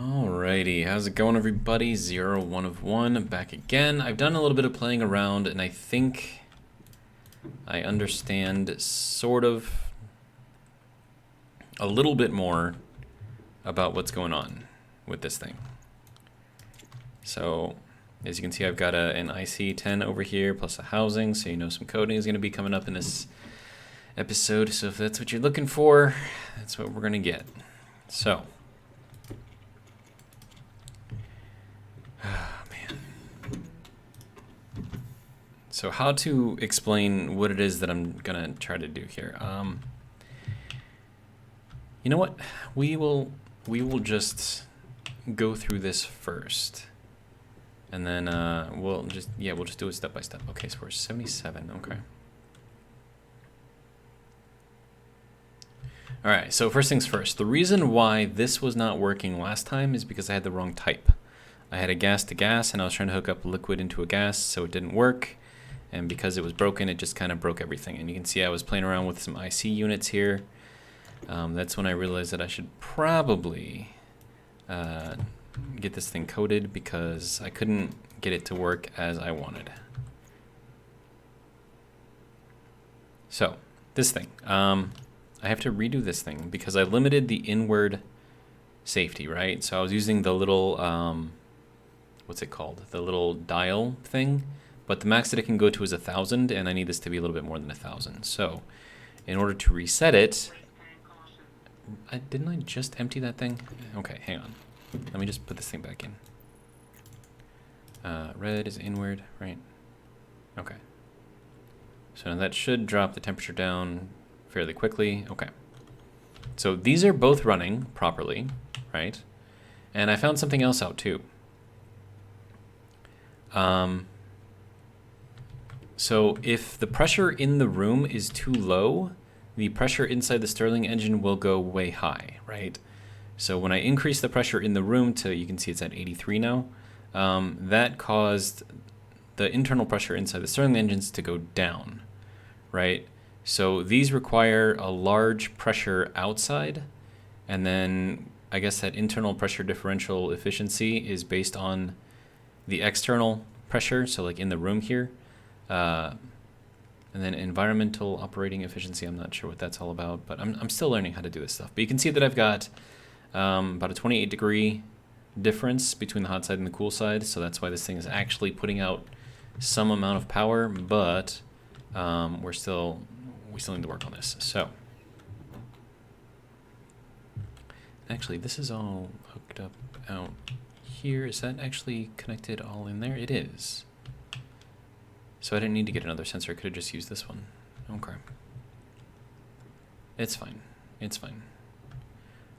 Alrighty, how's it going everybody? 01 of 1 back again. I've done a little bit of playing around and I think I understand sort of a little bit more about what's going on with this thing. So as you can see, I've got an IC10 over here plus a housing, so you know some coding is going to be coming up in this episode. So if that's what you're looking for, that's what we're going to get. So So how to explain what it is that I'm gonna try to do here? You know what? We will just go through this first, and then we'll just do it step by step. Okay, so we're 77. Okay. All right. So first things first. The reason why this was not working last time is because I had the wrong type. I had a gas to gas, and I was trying to hook up liquid into a gas, so it didn't work. And because it was broken, it just kind of broke everything. And you can see I was playing around with some IC units here. That's when I realized that I should probably get this thing coded because I couldn't get it to work as I wanted. So this thing, I have to redo this thing because I limited the inward safety, right? So I was using the little, what's it called? The little dial thing. But the max that it can go to is 1,000, and I need this to be a little bit more than 1,000. So, in order to reset it, didn't I just empty that thing? Okay, hang on. Let me just put this thing back in. Red is inward, right? Okay. So now that should drop the temperature down fairly quickly. Okay. So these are both running properly, right? And I found something else out too. So if the pressure in the room is too low, the pressure inside the Stirling engine will go way high, right? So when I increase the pressure in the room to, you can see it's at 83 now, that caused the internal pressure inside the Stirling engines to go down, right? So these require a large pressure outside, and then I guess that internal pressure differential efficiency is based on the external pressure, so like in the room here. And then environmental operating efficiency, I'm not sure what that's all about, but I'm still learning how to do this stuff. But you can see that I've got about a 28-degree difference between the hot side and the cool side, so that's why this thing is actually putting out some amount of power, but we still need to work on this. So actually, this is all hooked up out here. Is that actually connected all in there? It is. So I didn't need to get another sensor. I could have just used this one. Okay. It's fine. It's fine.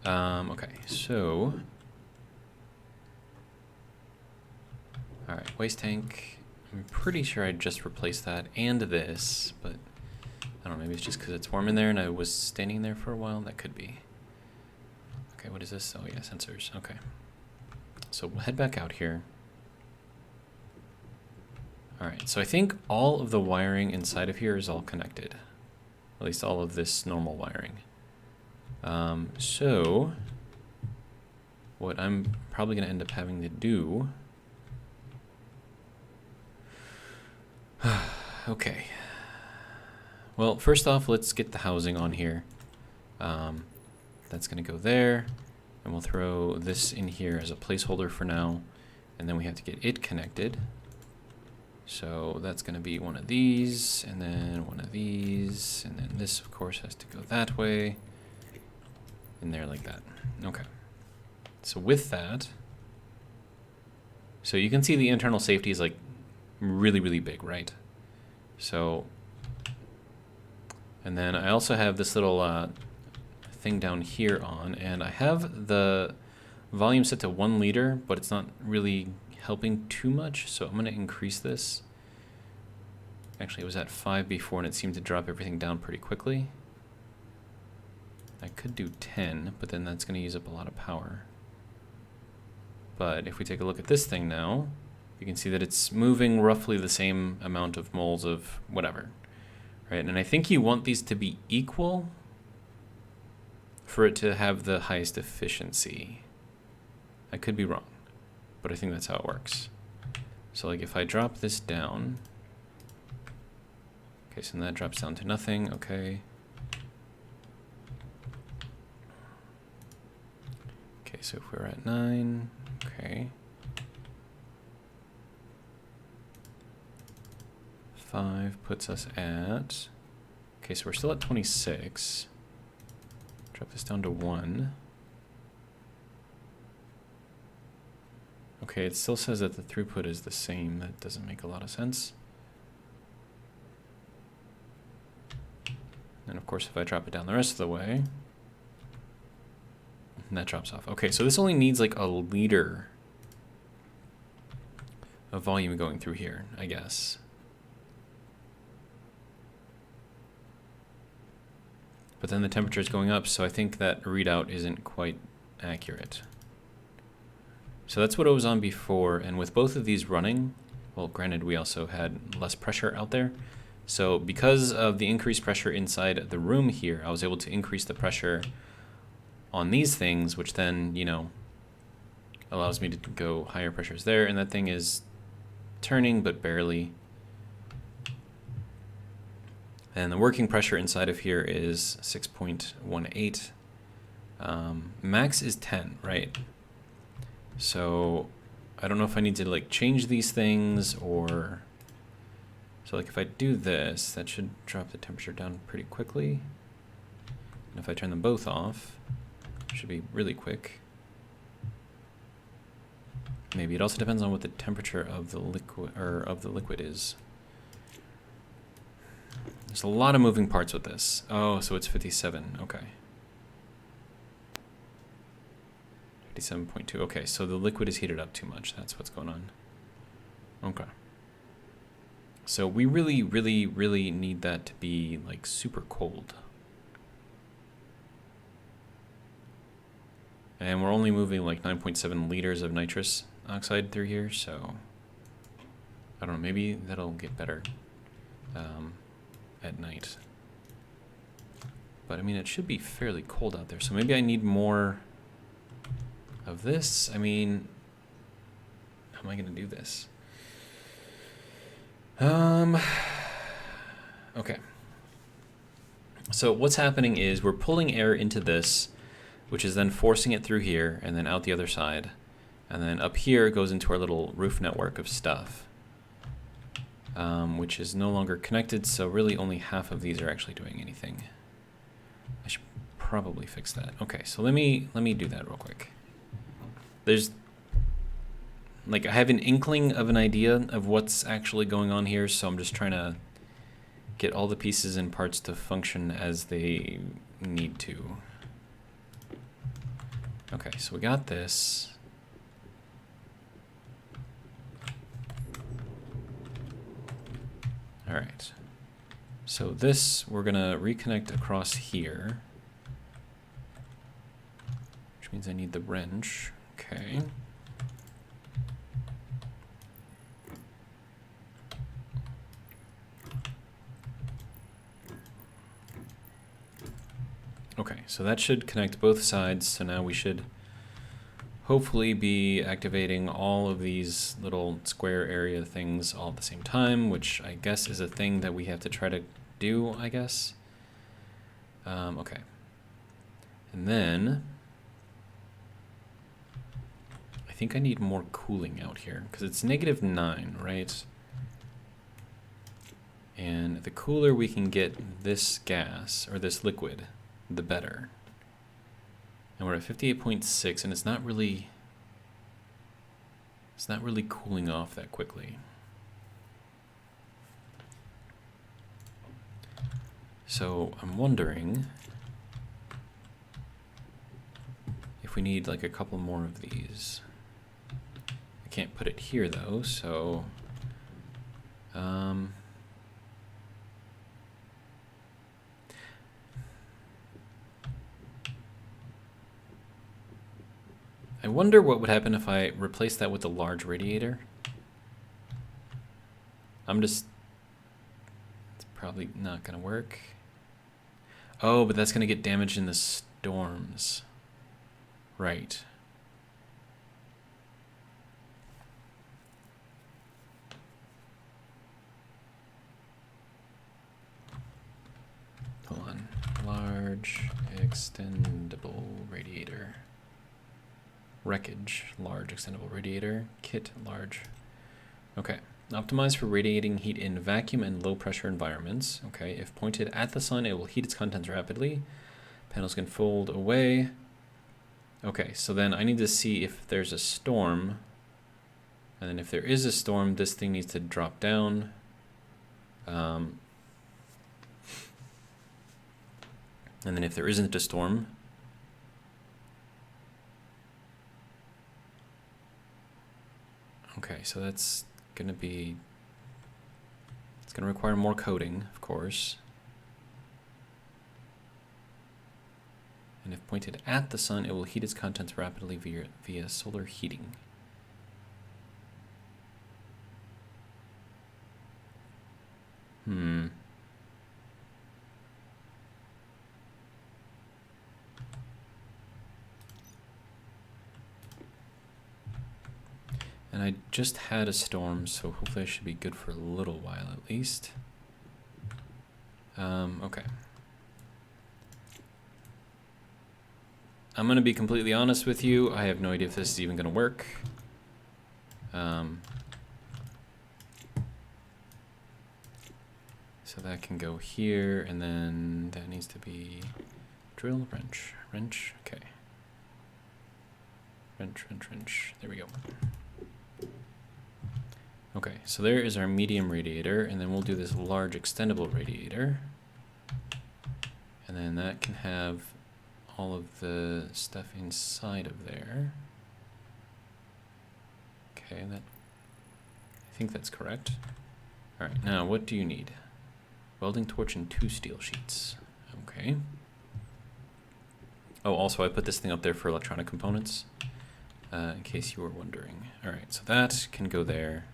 Okay, so... Alright, waste tank. I'm pretty sure I just replaced that and this, but I don't know, maybe it's just because it's warm in there and I was standing there for a while. That could be. Okay, what is this? Oh yeah, sensors. Okay. So we'll head back out here. Alright, so I think all of the wiring inside of here is all connected. At least all of this normal wiring. So, what I'm probably going to end up having to do... Okay. Well, first off, let's get the housing on here. That's going to go there. And we'll throw this in here as a placeholder for now. And then we have to get it connected. So that's going to be one of these, and then one of these, and then this, of course, has to go that way, in there like that. Okay. So with that, so you can see the internal safety is like really, really big, right? So, and then I also have this little thing down here on, and I have the volume set to 1 liter, but it's not really helping too much, so I'm going to increase this. Actually, it was at 5 before, and it seemed to drop everything down pretty quickly. I could do 10, but then that's going to use up a lot of power. But if we take a look at this thing now, you can see that it's moving roughly the same amount of moles of whatever, right? And I think you want these to be equal for it to have the highest efficiency. I could be wrong, but I think that's how it works. So like if I drop this down, okay, so that drops down to nothing, okay. Okay, so if we're at 9, okay. 5 puts us at, okay, so we're still at 26. Drop this down to 1. Okay, it still says that the throughput is the same. That doesn't make a lot of sense. And of course, if I drop it down the rest of the way, that drops off. Okay, so this only needs like a liter of volume going through here, I guess. But then the temperature is going up, so I think that readout isn't quite accurate. So that's what it was on before, and with both of these running, well, granted, we also had less pressure out there. So because of the increased pressure inside the room here, I was able to increase the pressure on these things, which then, you know, allows me to go higher pressures there, and that thing is turning, but barely. And the working pressure inside of here is 6.18. Max is 10, right? So I don't know if I need to like change these things or... So like if I do this, that should drop the temperature down pretty quickly. And if I turn them both off, it should be really quick. Maybe it also depends on what the temperature of the liquid is. There's a lot of moving parts with this. Oh, so it's 57. Okay. 57.2. Okay, so the liquid is heated up too much. That's what's going on. Okay. So we really, really, really need that to be like super cold. And we're only moving like 9.7 liters of nitrous oxide through here, so I don't know, maybe that'll get better at night. But I mean, it should be fairly cold out there, so maybe I need more of this. I mean, how am I going to do this? Okay. So what's happening is we're pulling air into this, which is then forcing it through here and then out the other side. And then up here it goes into our little roof network of stuff, which is no longer connected. So really only half of these are actually doing anything. I should probably fix that. Okay, so let me do that real quick. There's like, I have an inkling of an idea of what's actually going on here, so I'm just trying to get all the pieces and parts to function as they need to. Okay, so we got this. All right. So this, we're gonna reconnect across here, which means I need the wrench. Okay. Okay, so that should connect both sides. So now we should hopefully be activating all of these little square area things all at the same time, which I guess is a thing that we have to try to do, I guess. Okay. And then I think I need more cooling out here because it's -9, right? And the cooler we can get this gas or this liquid, the better. And we're at 58.6, and it's not really cooling off that quickly. So I'm wondering if we need like a couple more of these. I can't put it here though, so I wonder what would happen if I replace that with a large radiator. It's probably not gonna work. Oh, but that's gonna get damaged in the storms. Right. extendable radiator. Wreckage, large extendable radiator. Kit, large. Okay. Optimized for radiating heat in vacuum and low pressure environments. Okay. If pointed at the sun, it will heat its contents rapidly. Panels can fold away. Okay, so then I need to see if there's a storm. And then if there is a storm, this thing needs to drop down. And then if there isn't a storm, okay, so that's going to be, it's going to require more coding, of course. And if pointed at the sun, it will heat its contents rapidly via solar heating. And I just had a storm, so hopefully I should be good for a little while at least. Okay. I'm going to be completely honest with you. I have no idea if this is even going to work. So that can go here, and then that needs to be drill, wrench, okay. Wrench, there we go. Okay, so there is our medium radiator, and then we'll do this large extendable radiator. And then that can have all of the stuff inside of there. Okay, I think that's correct. All right, now what do you need? Welding torch and 2 steel sheets. Okay. Oh, also I put this thing up there for electronic components, in case you were wondering. All right, so that can go there.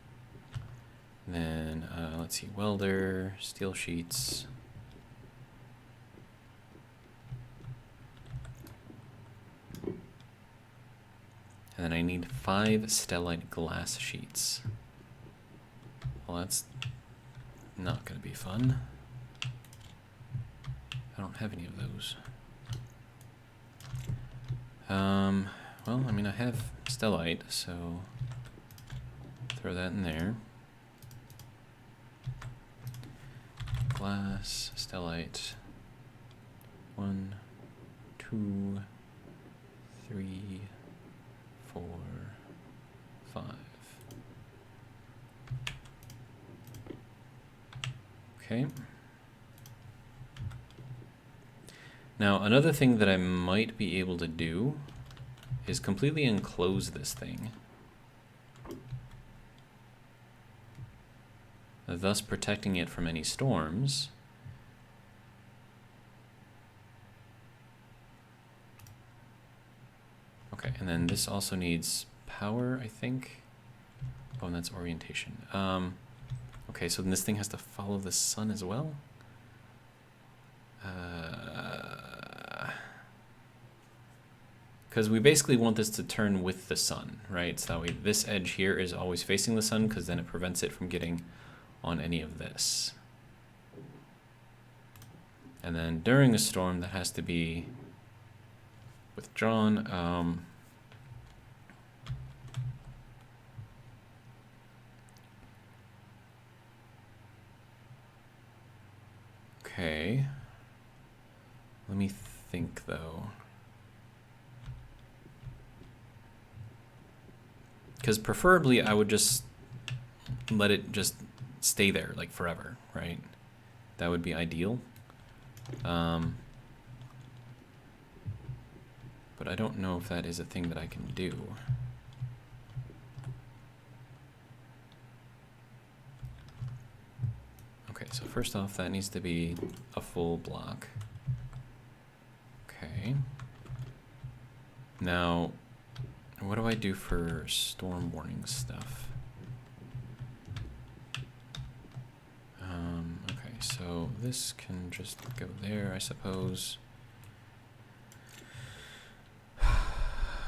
And then let's see, welder, steel sheets. And then I need 5 stellite glass sheets. Well, that's not going to be fun. I don't have any of those. Well, I mean, I have stellite, so throw that in there. Glass, stellite. 1, 2, 3, 4, 5. Okay. Now, another thing that I might be able to do is completely enclose this thing, thus protecting it from any storms. Okay, and then this also needs power, I think. Oh, and that's orientation. Okay, so then this thing has to follow the sun as well? Because we basically want this to turn with the sun, right? So that way this edge here is always facing the sun, because then it prevents it from getting on any of this. And then during a storm, that has to be withdrawn. Okay. Let me think, though. Because preferably I would just let it just stay there, like forever, right? That would be ideal. But I don't know if that is a thing that I can do. Okay, so first off, that needs to be a full block. Okay. Now, what do I do for storm warning stuff? Okay, so this can just go there, I suppose.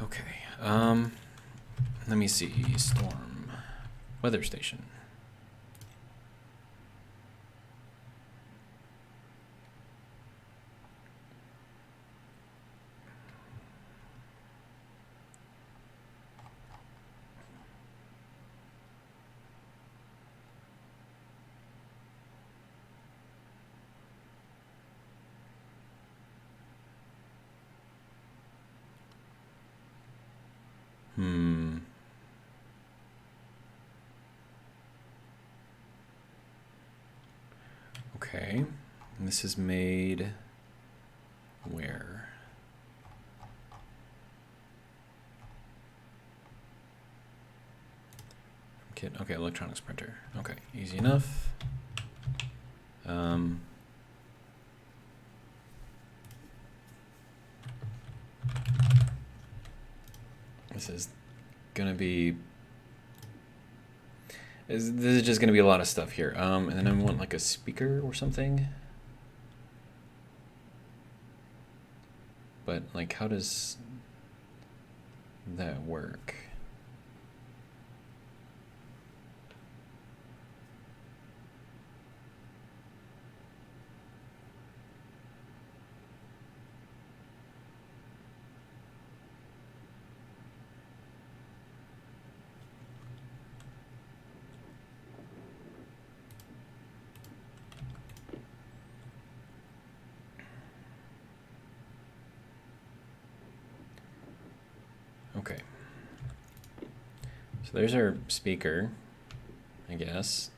Okay, let me see, storm, weather station. Okay. And this is made where? Kit. Okay, electronics printer. Okay, easy enough. This is gonna be. This is just gonna be a lot of stuff here. And then I want like a speaker or something. But like, how does that work? Okay. So there's our speaker, I guess.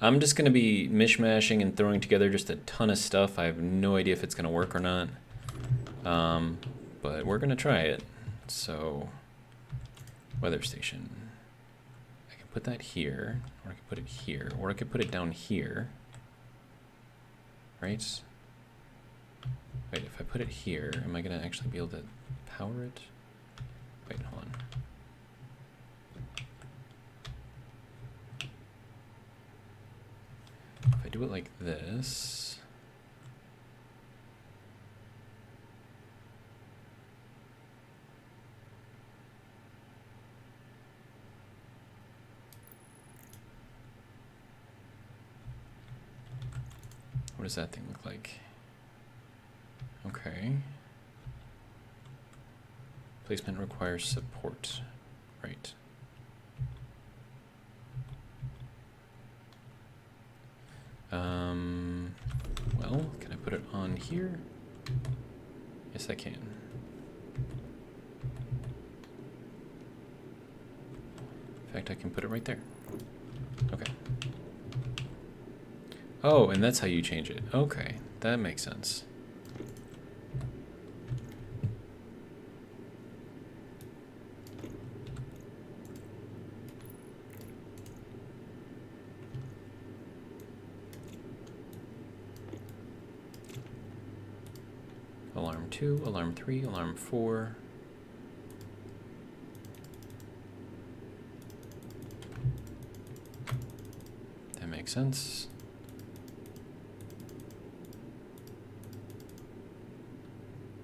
I'm just going to be mishmashing and throwing together just a ton of stuff. I have no idea if it's going to work or not. But we're going to try it. So, weather station. I can put that here, or I can put it here, or I could put it down here. Right? Wait, if I put it here, am I going to actually be able to power it? Wait, hold on. If I do it like this, what does that thing look like? Okay. Placement requires support. Right. Well, can I put it on here? Yes, I can. In fact, I can put it right there. Okay. Oh, and that's how you change it. Okay, that makes sense. Alarm 2, alarm 3, alarm 4. That makes sense.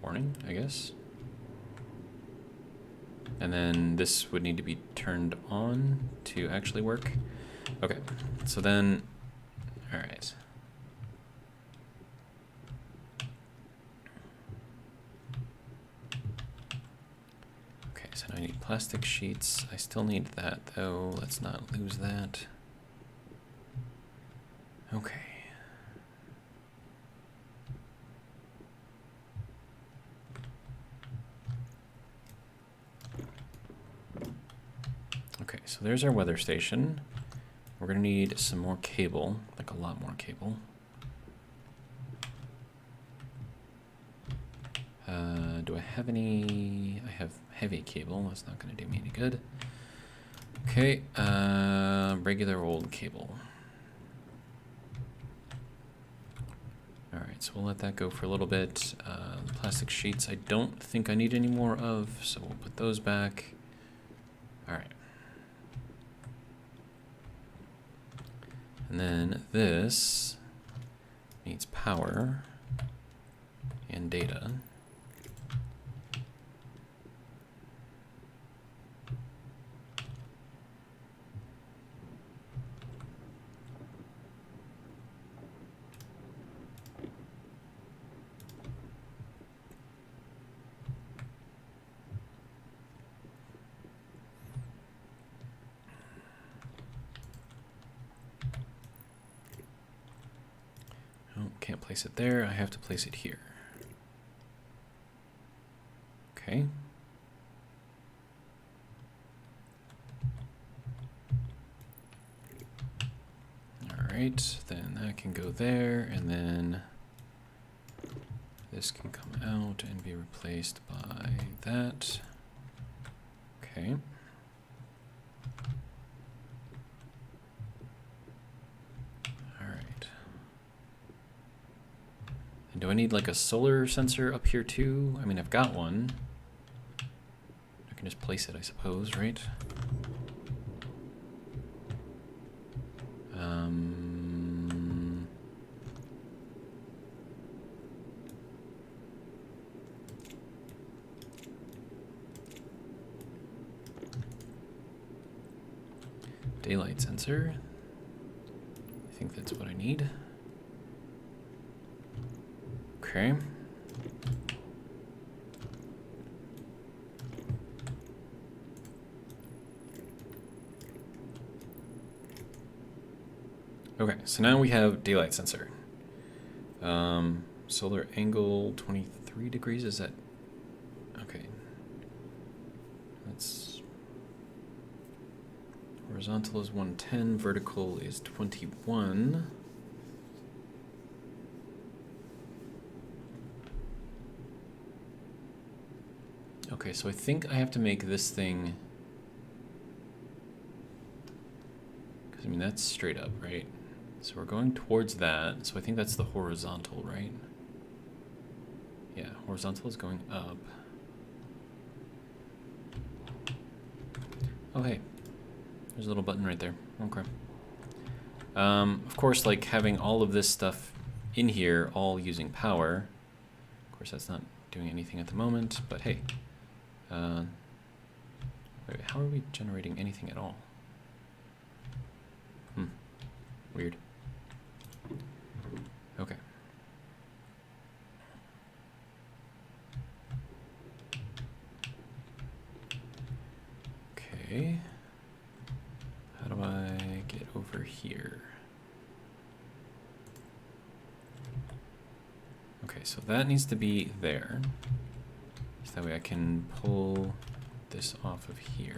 Warning, I guess. And then this would need to be turned on to actually work. Okay, so then, all right. Okay, so now I need plastic sheets. I still need that though. Let's not lose that. Okay. Okay, so there's our weather station. We're gonna need some more cable, like a lot more cable. Do I have any? I have heavy cable. That's not gonna do me any good. Okay, regular old cable. All right, so we'll let that go for a little bit. Plastic sheets I don't think I need any more of, so we'll put those back. All right. And then this needs power and data. Oh, can't place it there. I have to place it here. Okay. Alright, then that can go there, and then this can come out and be replaced by that. Okay. Alright. And do I need like a solar sensor up here too? I mean, I've got one. I can just place it, I suppose, right? Daylight sensor. I think that's what I need. Okay. Okay, so now we have daylight sensor. Solar angle 23 degrees, is that? Okay. That's horizontal is 110, vertical is 21. Okay, so I think I have to make this thing, because I mean that's straight up, right? So we're going towards that, so I think that's the horizontal, right? Yeah, horizontal is going up. Oh hey, there's a little button right there. Okay. Of course, like having all of this stuff in here, all using power. Of course, that's not doing anything at the moment, but hey. Wait, how are we generating anything at all? Weird. Okay. Okay. How do I get over here? Okay, so that needs to be there. So that way I can pull this off of here.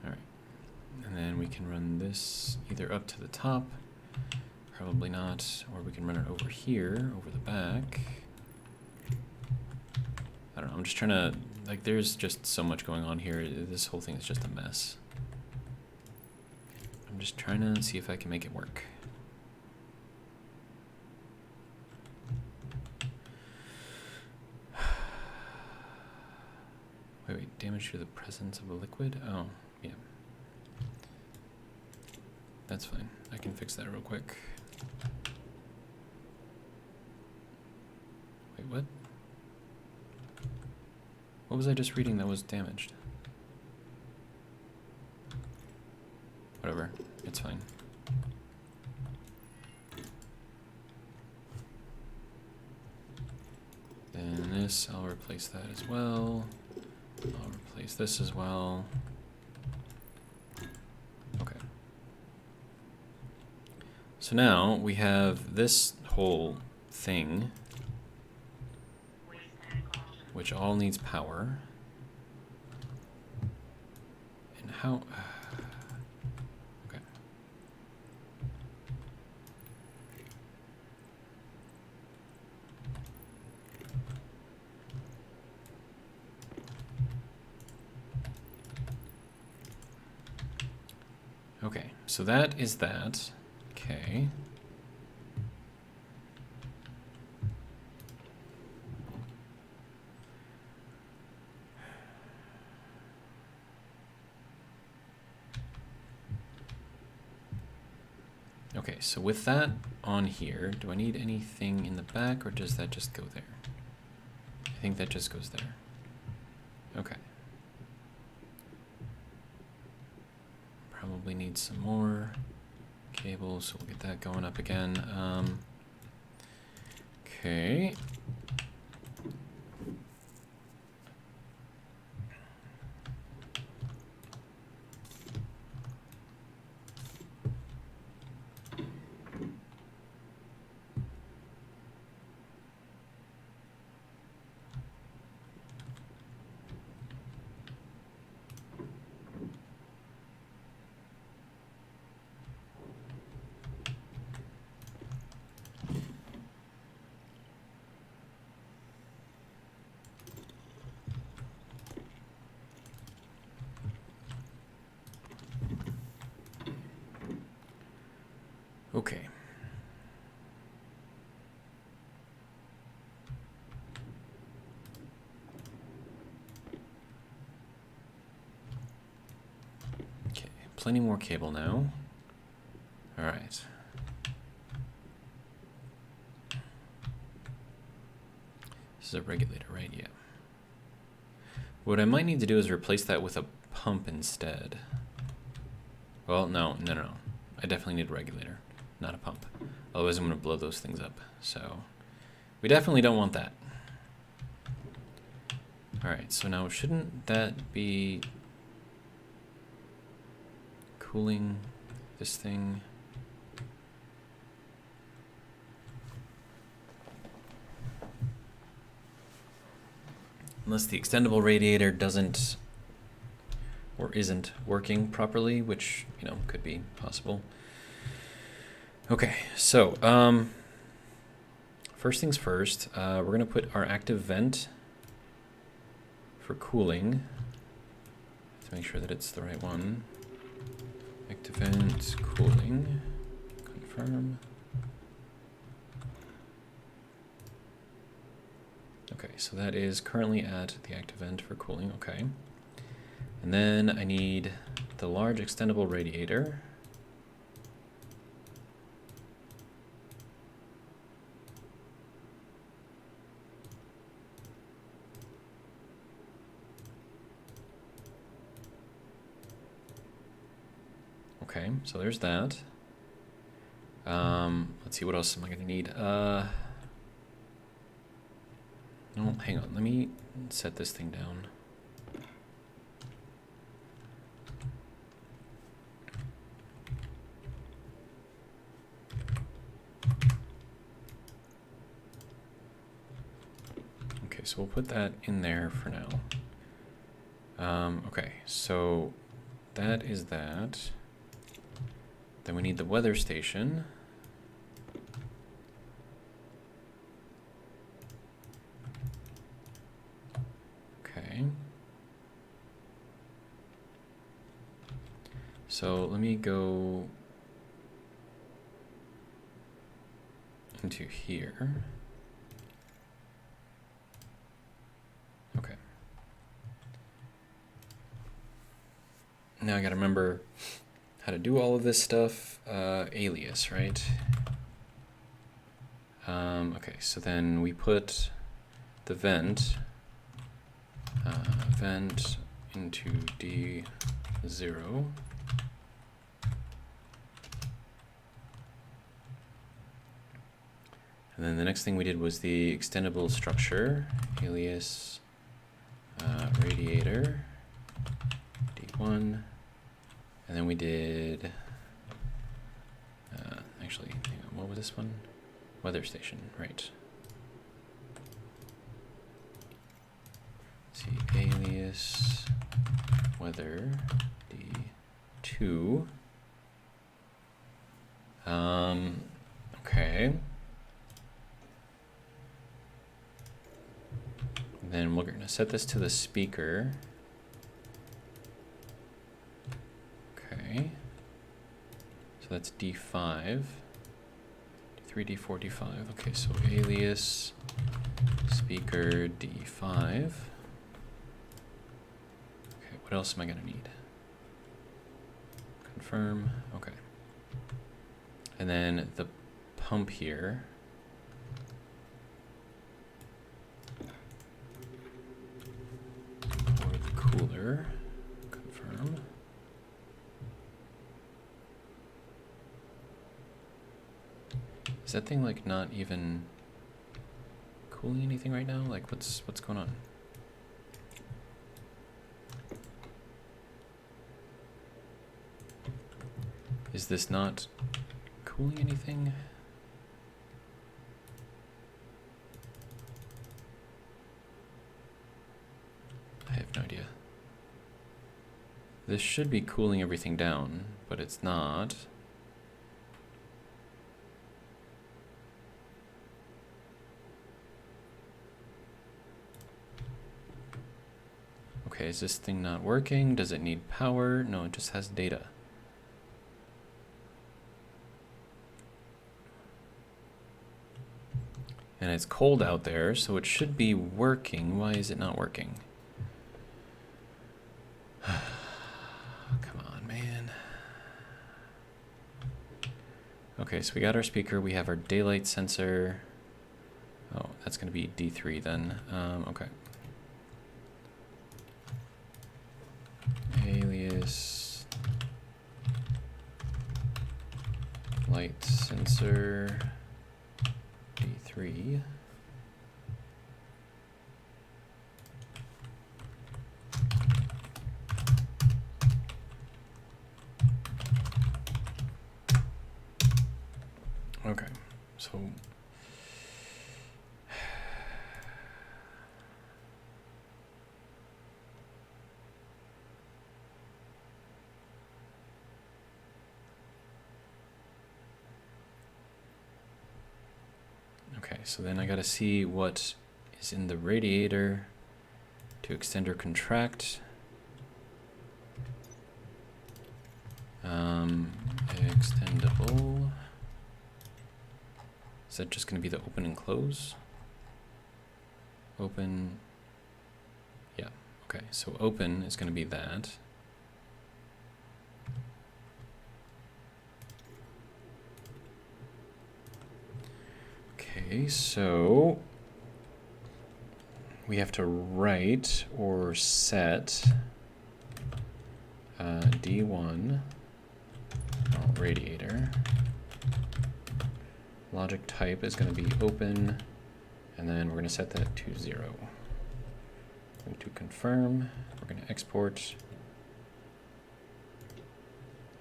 Alright. And then we can run this either up to the top, probably not, or we can run it over here, over the back. I don't know, I'm just trying to, like, there's just so much going on here. This whole thing is just a mess. I'm just trying to see if I can make it work. Wait, damage to the presence of a liquid? Oh, yeah. That's fine. I can fix that real quick. Wait, what? What was I just reading that was damaged? Whatever, it's fine. Then this, I'll replace that as well. I'll replace this as well. Okay. So now we have this whole thing, which all needs power. And how... okay. Okay, so that is that. Okay. Okay, so with that on here, do I need anything in the back, or does that just go there? I think that just goes there. Okay. Probably need some more cables, so we'll get that going up again. Okay. plenty more cable now. All right. This is a regulator, right? Yeah. What I might need to do is replace that with a pump instead. Well, no. I definitely need a regulator, not a pump. Otherwise, I'm going to blow those things up. So we definitely don't want that. All right, so now shouldn't that be cooling this thing? Unless the extendable radiator doesn't or isn't working properly, which, you know, could be possible. Okay, so first things first, we're going to put our active vent for cooling. To make sure that it's the right one. Active vent, cooling, confirm. Okay, so that is currently at the active vent for cooling, okay. And then I need the large extendable radiator. Okay, so there's that. Let's see, what else am I gonna need? No, hang on, let me set this thing down. Okay, so we'll put that in there for now. Okay, so that is that. Then we need the weather station. Okay. So let me go into here. Okay. Now I gotta remember how to do all of this stuff. Alias, right? Okay, so then we put the vent into D0. And then the next thing we did was the extendable structure, alias radiator, D1. And then we did, actually, hang on, what was this one? Weather station, right. Let's see, alias weather D2. Okay. Then we're gonna set this to the speaker. Okay. So that's D5. D3, D4, D5. Okay, so alias speaker D5. Okay, what else am I gonna need? Confirm. Okay. And then the pump here. Or the cooler. Confirm. Is that thing like not even cooling anything right now? Like what's going on? Is this not cooling anything? I have no idea. This should be cooling everything down, but it's not. Okay, is this thing not working? Does it need power? No, it just has data. And it's cold out there, so it should be working. Why is it not working? Come on, man. Okay, so we got our speaker, we have our daylight sensor. Oh, that's going to be D3 then. Okay. Alias light sensor D3. Okay, so so then I gotta see what is in the radiator to extend or contract. Extendable. Is that just gonna be the open and close? Open. Yeah, okay, so open is gonna be that. Okay, so we have to write or set D1 radiator. Logic type is going to be open, and then we're going to set that to 0. We're going to confirm, we're going to export,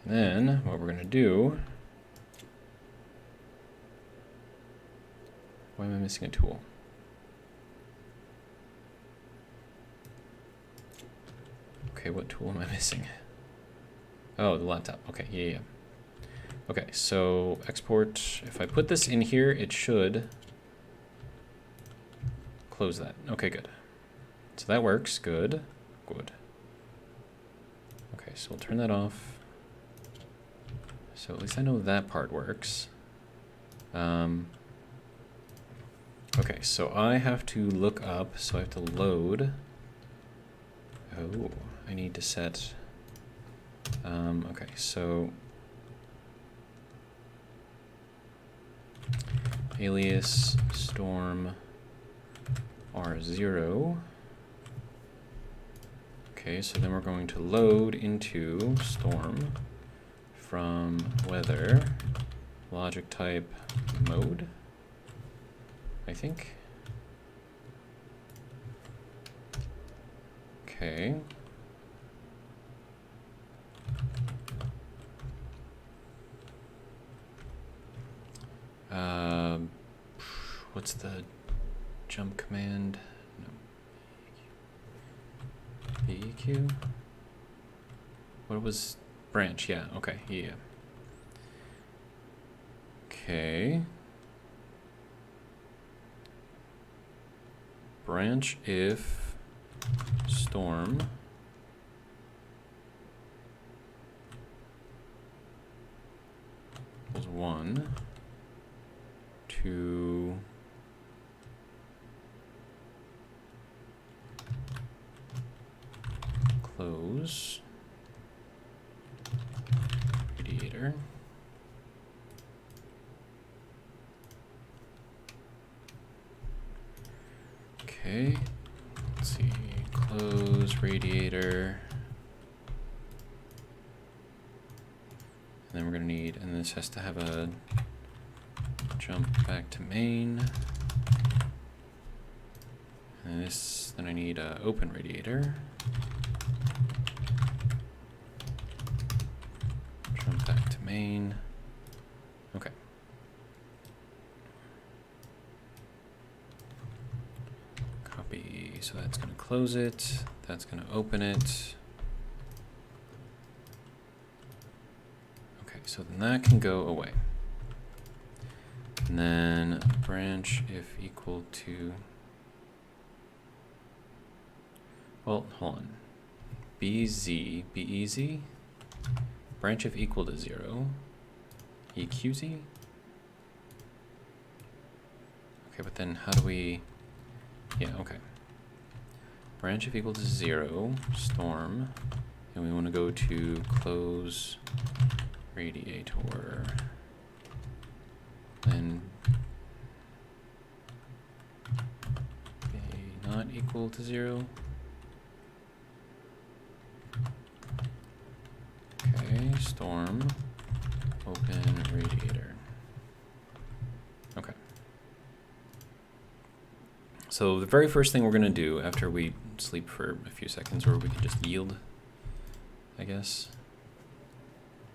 and then what we're going to do, why am I missing a tool? Okay, what tool am I missing? Oh, the laptop. Okay, yeah. Okay, so export. If I put this in here, it should close that. Okay, good. So that works. Good. Good. Okay, so we'll turn that off. So at least I know that part works. Okay, so I have to look up, so I have to load. Oh, I need to set. Okay, so alias storm R0. Okay, so then we're going to load into storm from weather logic type mode, I think. Okay. What's the jump command? No. BEQ? What was branch? Yeah, okay, yeah. Okay. Branch if storm equals 1 to close radiator. Okay, let's see, close radiator. And then we're gonna need, and this has to have a jump back to main. And this, then I need open radiator. Jump back to main. Okay. Copy, so that's gonna close it. That's gonna open it. Okay, so then that can go away. And then branch if equal to, well, hold on. BEZ, branch if equal to 0, EQZ. Okay, but then how do we, yeah, okay. Branch if equal to 0, storm, and we want to go to close radiator. then a not equal to 0. Okay, storm, open radiator. Okay. So the very first thing we're going to do after we sleep for a few seconds, or we can just yield, I guess.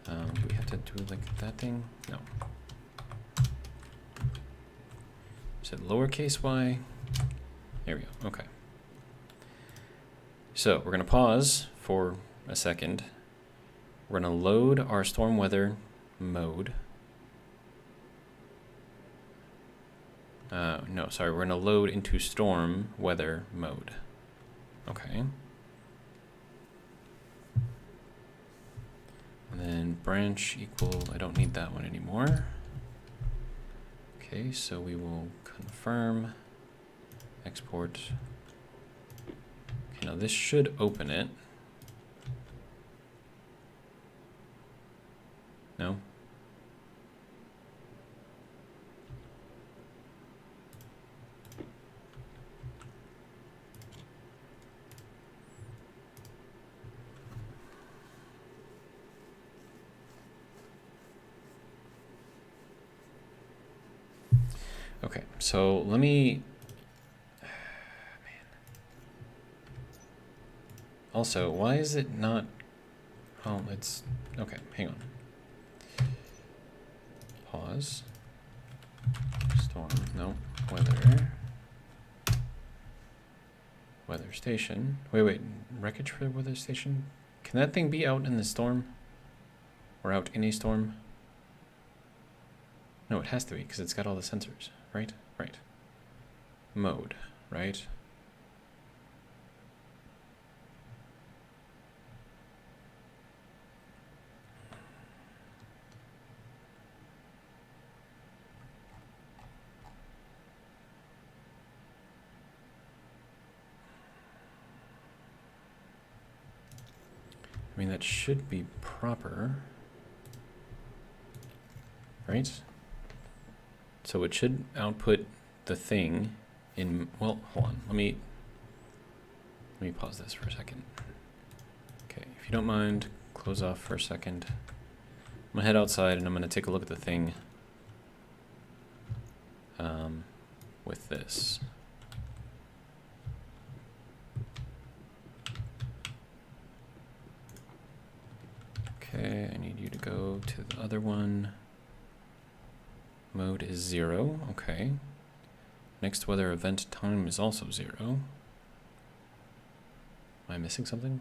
Do we have to do like that thing? No. Is it lowercase y? There we go. Okay. So we're going to pause for a second. We're going to load our storm weather mode. No, sorry. We're going to load into storm weather mode. Okay. And then branch equal, I don't need that one anymore. Okay, so we will confirm, export. Okay, now this should open it. No? Okay, so let me... Man. Also, why is it not... Oh, it's... Okay, hang on. Pause. Storm, no. Weather. Weather station. Wait, wreckage for the weather station? Can that thing be out in the storm? Or out in a storm? No, it has to be, because it's got all the sensors, right? Right. Mode, right? I mean, that should be proper, right? So it should output the thing in, well, hold on, let me pause this for a second. Okay, if you don't mind, close off for a second. I'm gonna head outside and I'm gonna take a look at the thing with this. Okay, I need you to go to the other one. Mode is 0, okay. Next weather event time is also 0. Am I missing something?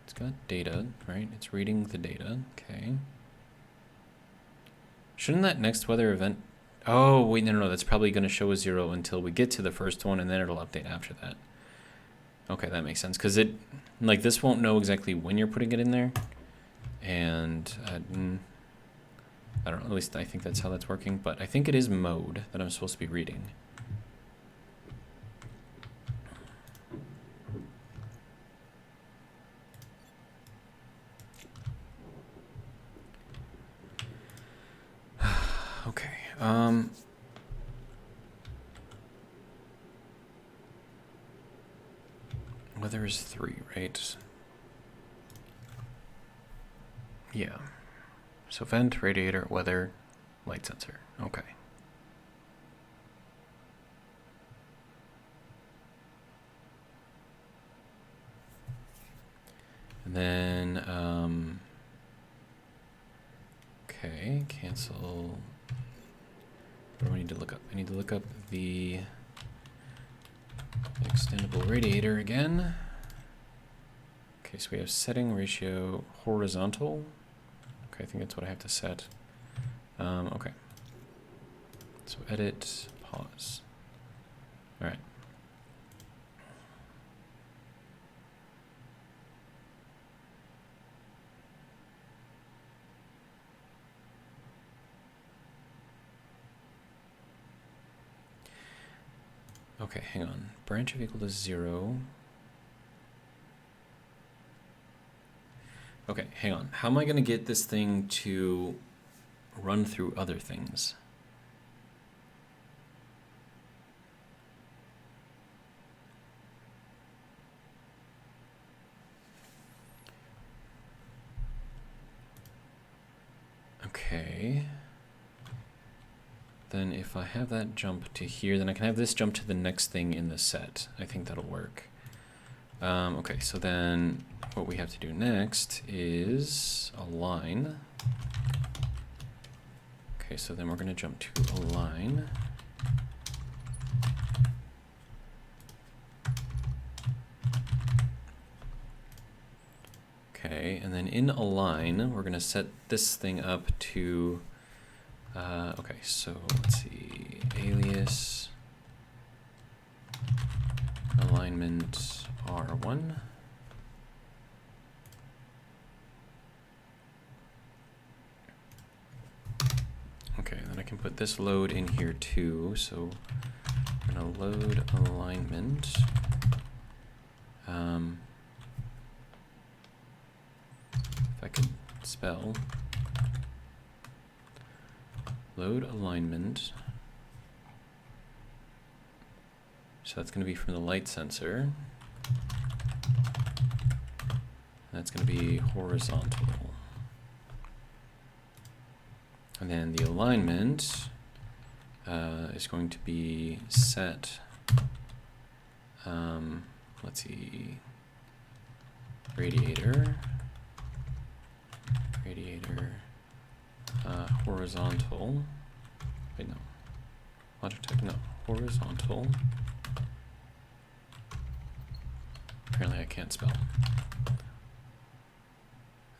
It's got data, right? It's reading the data, okay. Shouldn't that next weather event... Oh, wait, no, that's probably going to show a 0 until we get to the first one, and then it'll update after that. Okay, that makes sense, because it, like, this won't know exactly when you're putting it in there, and I don't know, at least I think that's how that's working, but I think it is mode that I'm supposed to be reading. Okay, weather is 3, right? Yeah. So vent, radiator, weather, light sensor. Okay. And then, okay, cancel. What do I need to look up? I need to look up the extendable radiator again. Okay, so we have setting ratio horizontal. Okay, I think that's what I have to set. Okay. So edit, pause. All right. Okay, hang on. Branch of equal to 0. Okay, hang on. How am I going to get this thing to run through other things. Okay. Then if I have that jump to here, then I can have this jump to the next thing in the set. I think that'll work. Okay, so then what we have to do next is align. Okay, so then we're going to jump to align. Okay, and then in align, we're going to set this thing up to, okay, so let's see, alias, alignment R1. Okay, then I can put this load in here too, so we're going to load alignment. If I could spell, load alignment. So that's going to be from the light sensor. That's going to be horizontal. And then the alignment is going to be set, let's see, radiator, horizontal, wait no, Logitech, no, horizontal, apparently I can't spell.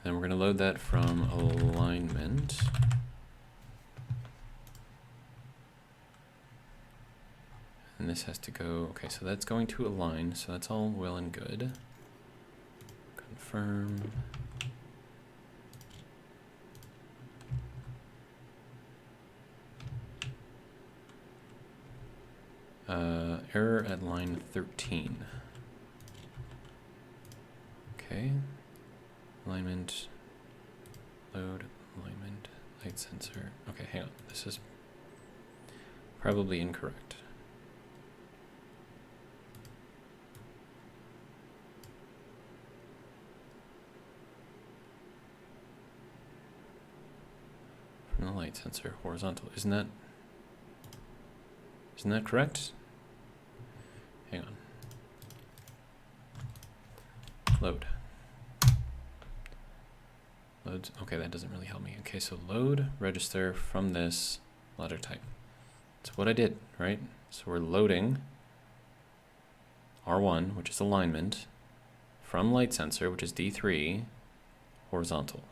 Then we're going to load that from alignment. And this has to go, okay, so that's going to align, so that's all well and good. Confirm. Error at line 13. Okay. Alignment, load, alignment, light sensor. Okay, hang on. This is probably incorrect. From the light sensor, horizontal. Isn't that correct? Hang on. Load. Loads. Okay, that doesn't really help me. Okay, so load register from this letter type. That's what I did, right? So we're loading R1, which is alignment, from light sensor, which is D3, horizontal.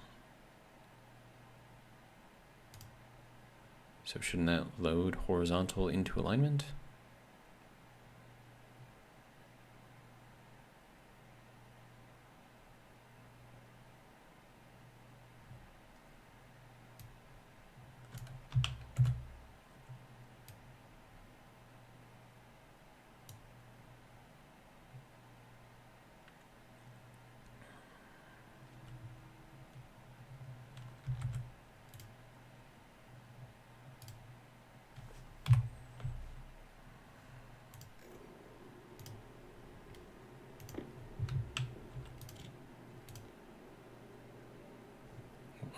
So shouldn't that load horizontal into alignment?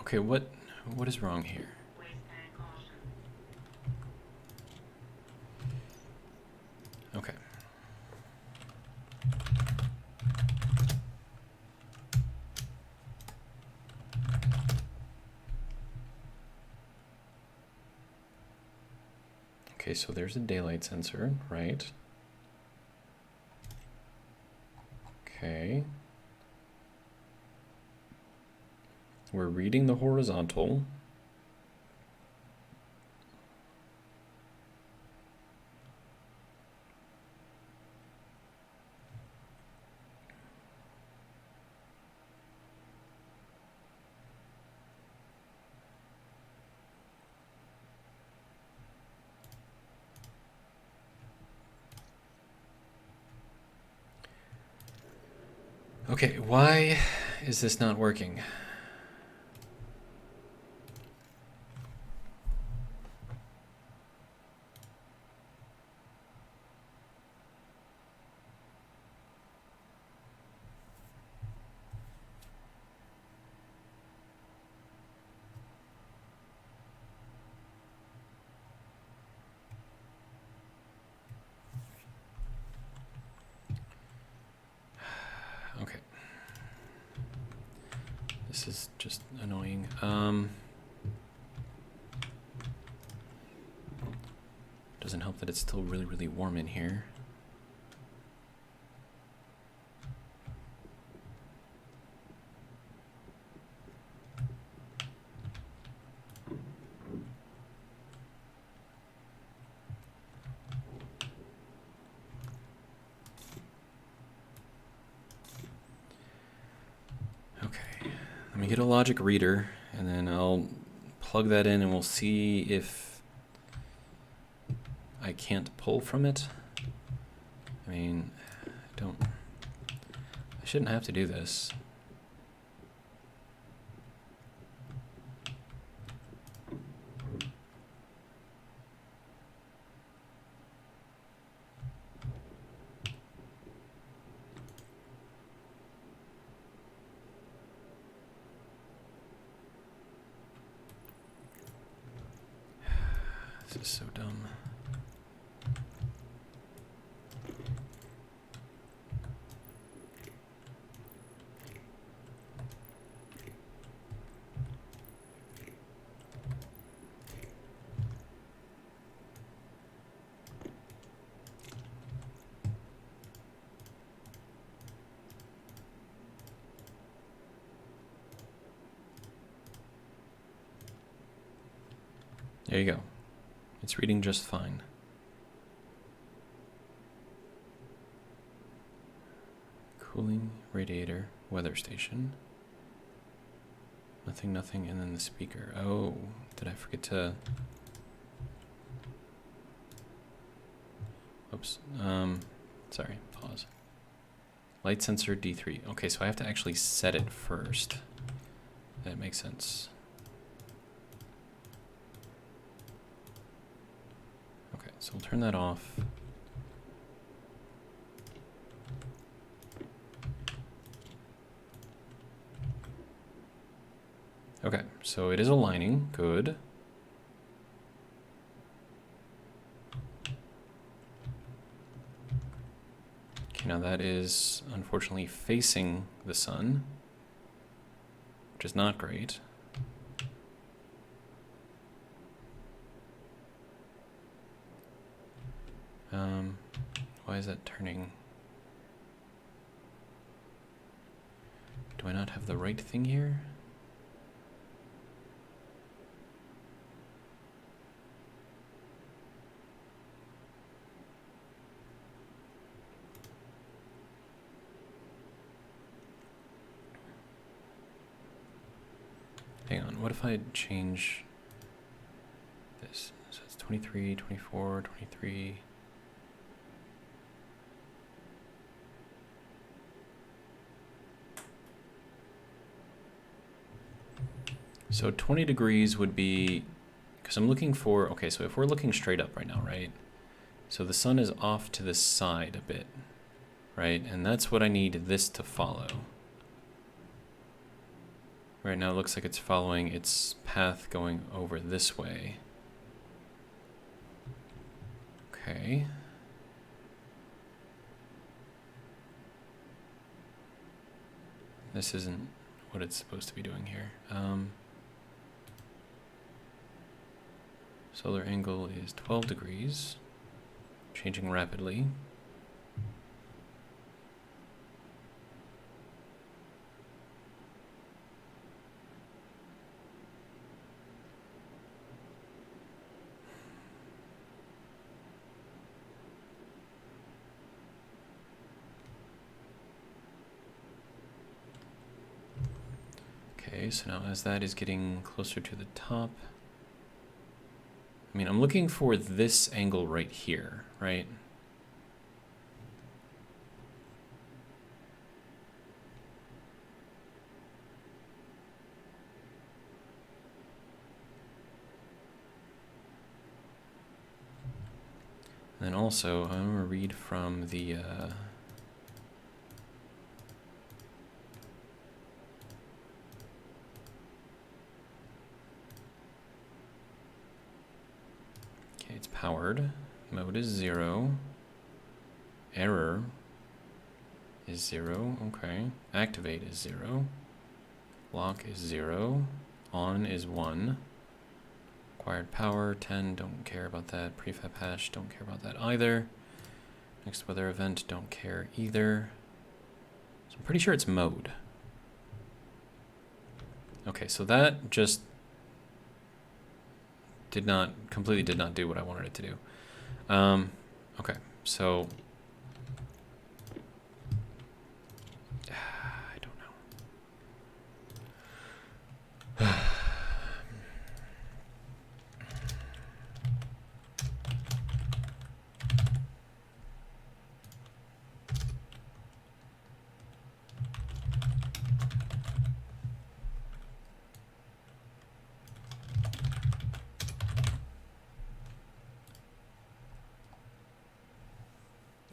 Okay, what is wrong here? Okay. Okay, so there's a daylight sensor, right? Okay. We're reading the horizontal. Okay, why is this not working? This is just annoying. Doesn't help that it's still really, really warm in here. Let me get a logic reader, and then I'll plug that in, and we'll see if I can't pull from it. I mean, I shouldn't have to do this. This is so dumb. There you go. It's reading just fine. Cooling, radiator, weather station. Nothing, nothing, and then the speaker. Oh, did I forget to... Oops. Sorry, pause. Light sensor D3. Okay, so I have to actually set it first. That makes sense. Okay, so we'll turn that off. Okay, so it is aligning. Good. Okay, now that is unfortunately facing the sun, which is not great. Why is that turning? Do I not have the right thing here? Hang on, what if I change this? So it's 23, 24, 23. So 20 degrees would be, because I'm looking for, okay, so if we're looking straight up right now, right? So the sun is off to the side a bit, right? And that's what I need this to follow. Right now it looks like it's following its path going over this way. Okay. This isn't what it's supposed to be doing here. Solar angle is 12 degrees, changing rapidly. Okay, so now as that is getting closer to the top, I mean, I'm looking for this angle right here, right? And then also, I'm going to read from the... it's powered. Mode is 0. Error is 0. Okay. Activate is 0. Lock is 0. On is 1. Acquired power, 10, don't care about that. Prefab hash, don't care about that either. Next weather event, don't care either. So I'm pretty sure it's mode. Okay, so that just completely did not do what I wanted it to do. Okay, so I don't know.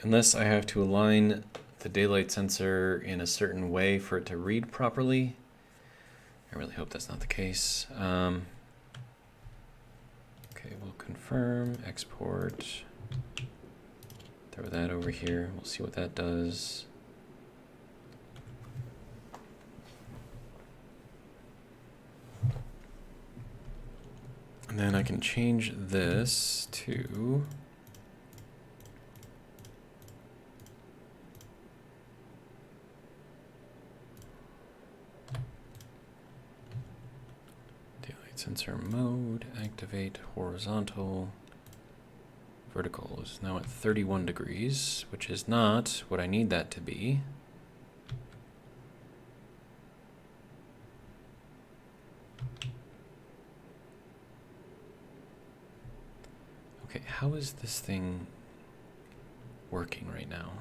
Unless I have to align the daylight sensor in a certain way for it to read properly. I really hope that's not the case. Okay, we'll confirm, export, throw that over here. We'll see what that does. And then I can change this to sensor mode, activate horizontal. Vertical is now at 31 degrees, which is not what I need that to be. Okay, how is this thing working right now?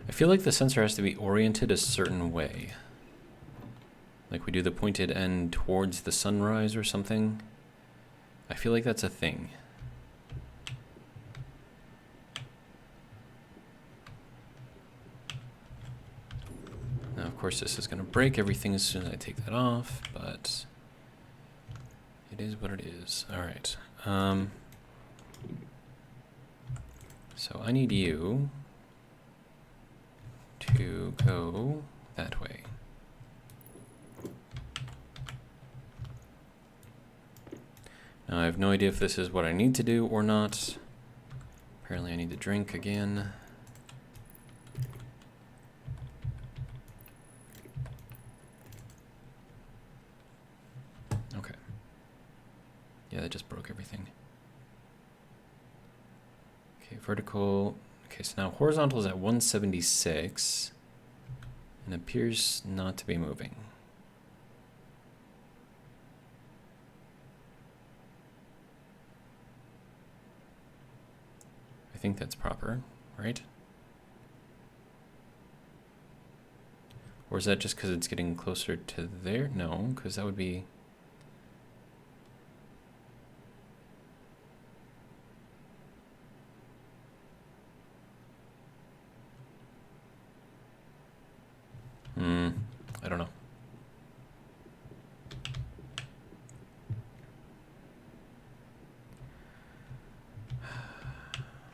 I feel like the sensor has to be oriented a certain way. Like we do the pointed end towards the sunrise or something. I feel like that's a thing. Now, of course, this is going to break everything as soon as I take that off, but it is what it is. All right. So I need you to go that way. Now I have no idea if this is what I need to do or not. Apparently I need to drink again. Okay. Yeah, that just broke everything. Okay, vertical. Okay, so now horizontal is at 176 and appears not to be moving. I think that's proper, right? Or is that just because it's getting closer to there? No, because that would be... I don't know.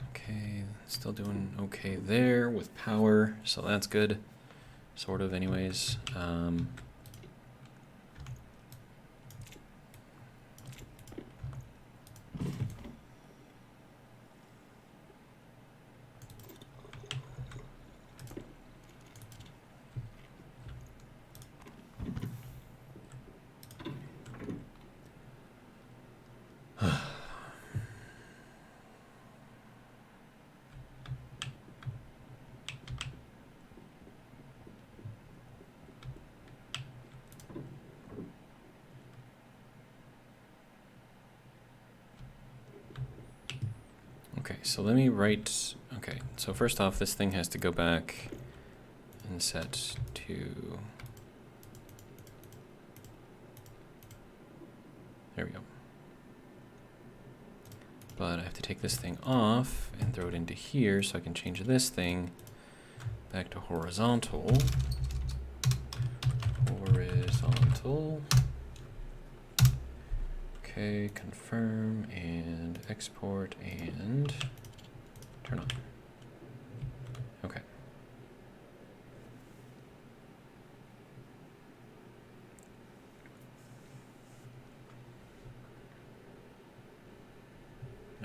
Okay, still doing okay there with power, so that's good. Sort of, anyways. Okay, so let me write, okay, so first off, this thing has to go back and set to, there we go. but I have to take this thing off and throw it into here so I can change this thing back to horizontal. Horizontal. Okay, confirm and export and turn on. Okay.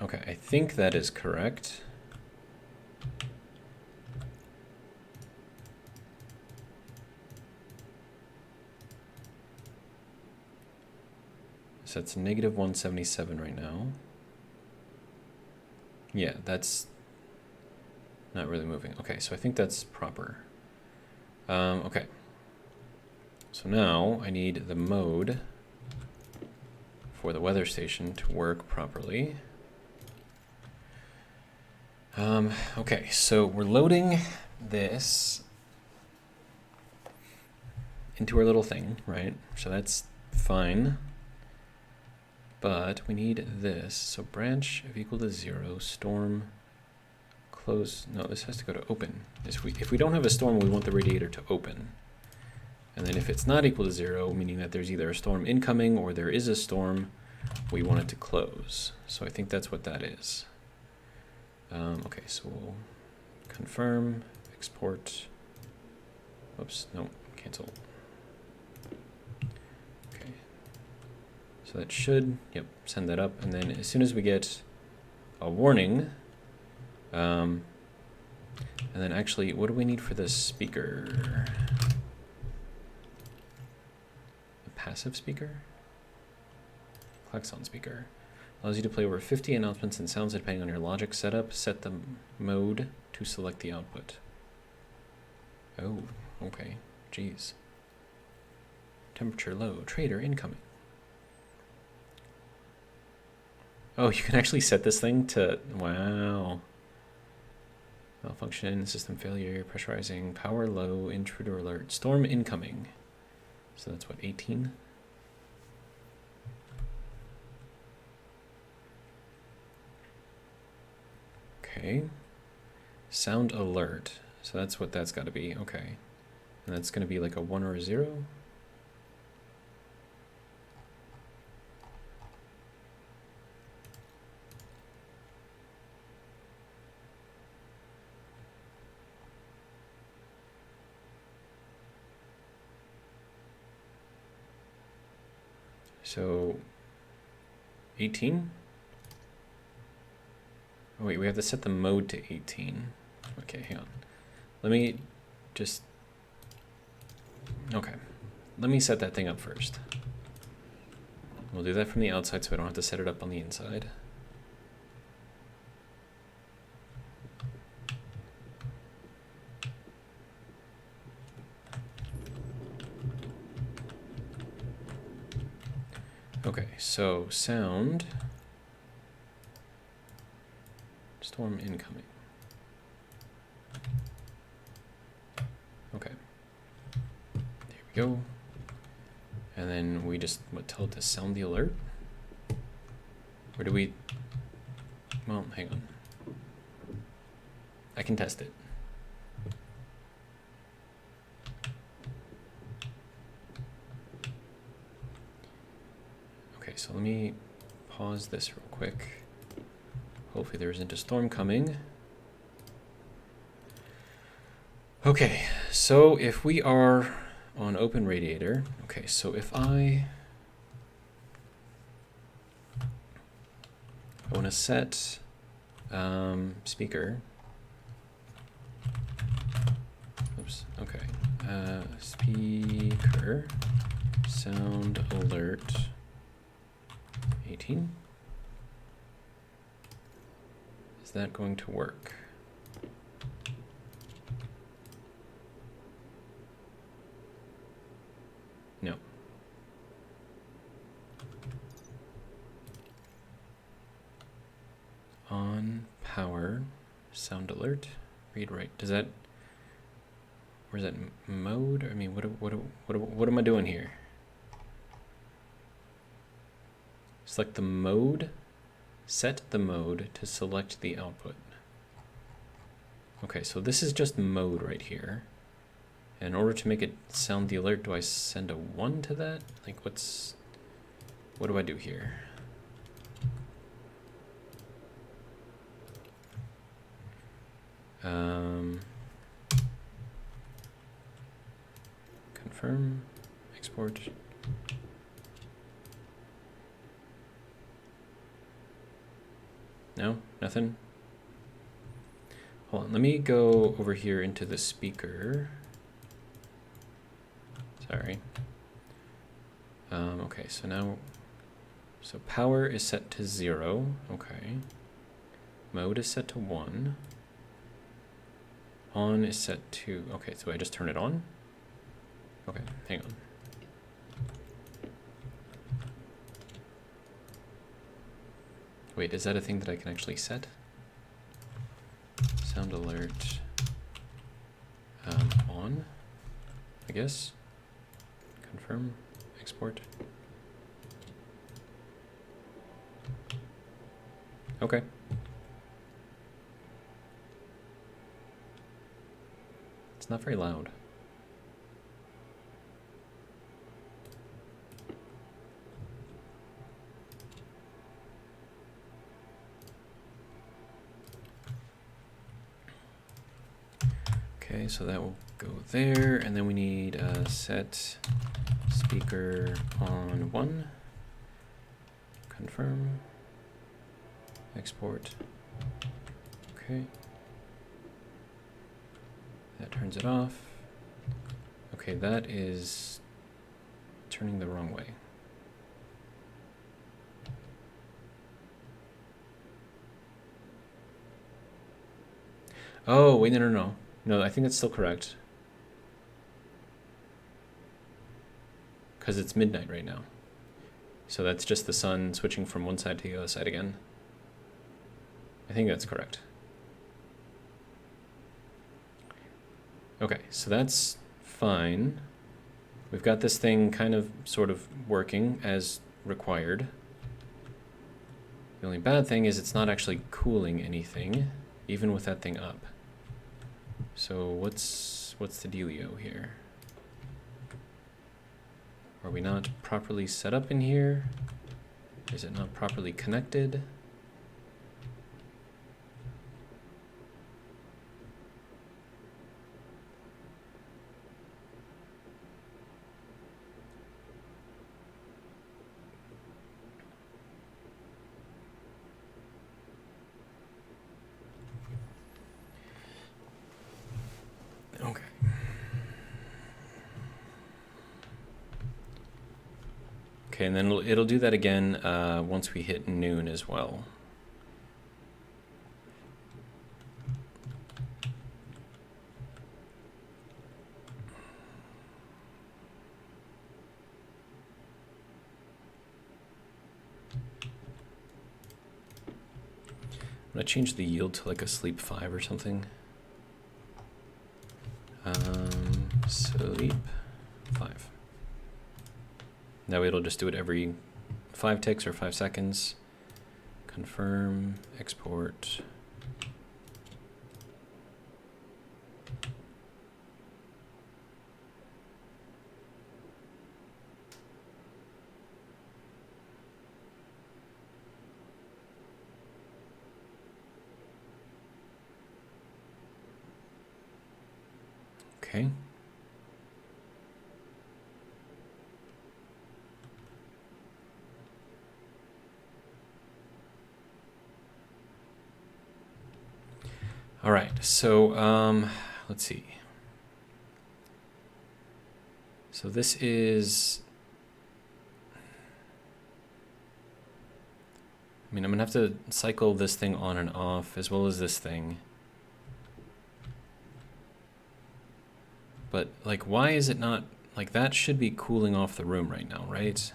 Okay, I think that is correct. So it's negative 177 right now. Yeah, that's not really moving. Okay, so I think that's proper. Okay. So now I need the mode for the weather station to work properly. Okay, so we're loading this into our little thing, right? So that's fine. But we need this. So branch if equal to 0, storm, close. No, this has to go to open. If we don't have a storm, we want the radiator to open. And then if it's not equal to 0, meaning that there's either a storm incoming or there is a storm, we want it to close. So I think that's what that is. Okay, so we'll confirm, export. Oops, no, cancel. Okay. So that should, yep, send that up. And then as soon as we get a warning, and then actually, what do we need for the speaker? A passive speaker? Klaxon speaker. Allows you to play over 50 announcements and sounds depending on your logic setup. Set the mode to select the output. Oh, okay. Jeez. Temperature low. Trader incoming. Oh, you can actually set this thing to... Wow. Malfunction, system failure, pressurizing, power low, intruder alert, storm incoming. So that's what, 18? Okay. Sound alert. So that's what that's got to be. Okay. And that's going to be like a 1 or a 0? So 18? Oh wait, we have to set the mode to 18. Okay, hang on. Let me just... Okay. Let me set that thing up first. We'll do that from the outside so we don't have to set it up on the inside. Okay, so sound, storm incoming. Okay, there we go. And then we just tell it to sound the alert. Or do we? Well, hang on. I can test it. Okay, so let me pause this real quick. Hopefully there isn't a storm coming. Okay, so if we are on open radiator, okay, so if I want to set speaker, oops, okay, speaker, sound alert, 18. Is that going to work? No. On power, sound alert, read write. Does that, or is that mode? I mean, what am I doing here? Select the mode. Set the mode to select the output. Okay, so this is just mode right here. And in order to make it sound the alert, do I send a 1 to that? Like what do I do here? Confirm, export. No, nothing? Hold on, let me go over here into the speaker. Sorry. Okay, so now, so power is set to 0, okay. Mode is set to 1. On is set to, okay, so I just turn it on? Okay, hang on. Wait, is that a thing that I can actually set? Sound alert on, I guess. Confirm, export. Okay. It's not very loud. Okay, so that will go there, and then we need set speaker on 1. Confirm. Export. Okay. That turns it off. Okay, that is turning the wrong way. Oh, wait, no. No, I think that's still correct. Because it's midnight right now. So that's just the sun switching from one side to the other side again. I think that's correct. Okay, so that's fine. We've got this thing kind of sort of working as required. The only bad thing is it's not actually cooling anything, even with that thing up. So what's the dealio here? Are we not properly set up in here? Is it not properly connected? Okay. Okay, and then it'll do that again once we hit noon as well. I'm gonna change the yield to like a sleep 5 or something. Sleep 5. Now it'll just do it every 5 ticks or 5 seconds. Confirm, export. Okay. All right, so let's see. So this is, I mean, I'm gonna have to cycle this thing on and off as well as this thing. But like, why is it not, like that should be cooling off the room right now, right?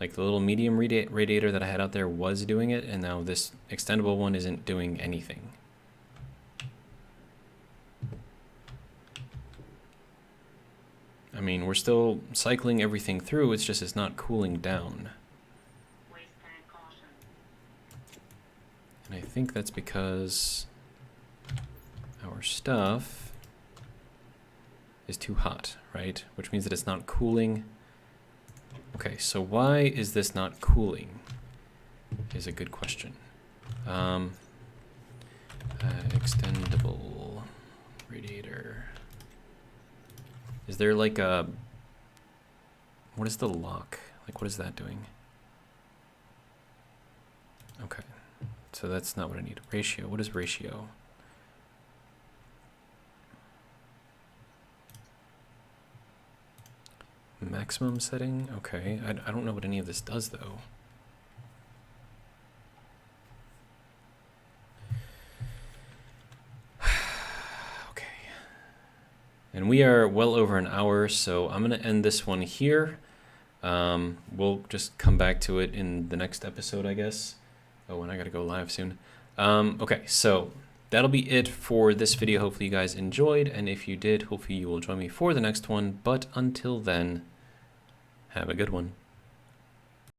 Like the little medium radiator that I had out there was doing it, and now this extendable one isn't doing anything. I mean, we're still cycling everything through, it's just it's not cooling down. And I think that's because our stuff is too hot, right? Which means that it's not cooling. Okay, so why is this not cooling? Is a good question. Extendable radiator. Is there like a... What is the lock? Like, what is that doing? Okay, so that's not what I need. Ratio, what is ratio? Maximum setting? Okay, I don't know what any of this does though. Okay. And we are well over an hour, so I'm gonna end this one here. We'll just come back to it in the next episode, I guess. Oh, and I gotta go live soon. Okay, so that'll be it for this video. Hopefully you guys enjoyed, and if you did, hopefully you will join me for the next one. But until then, have a good one.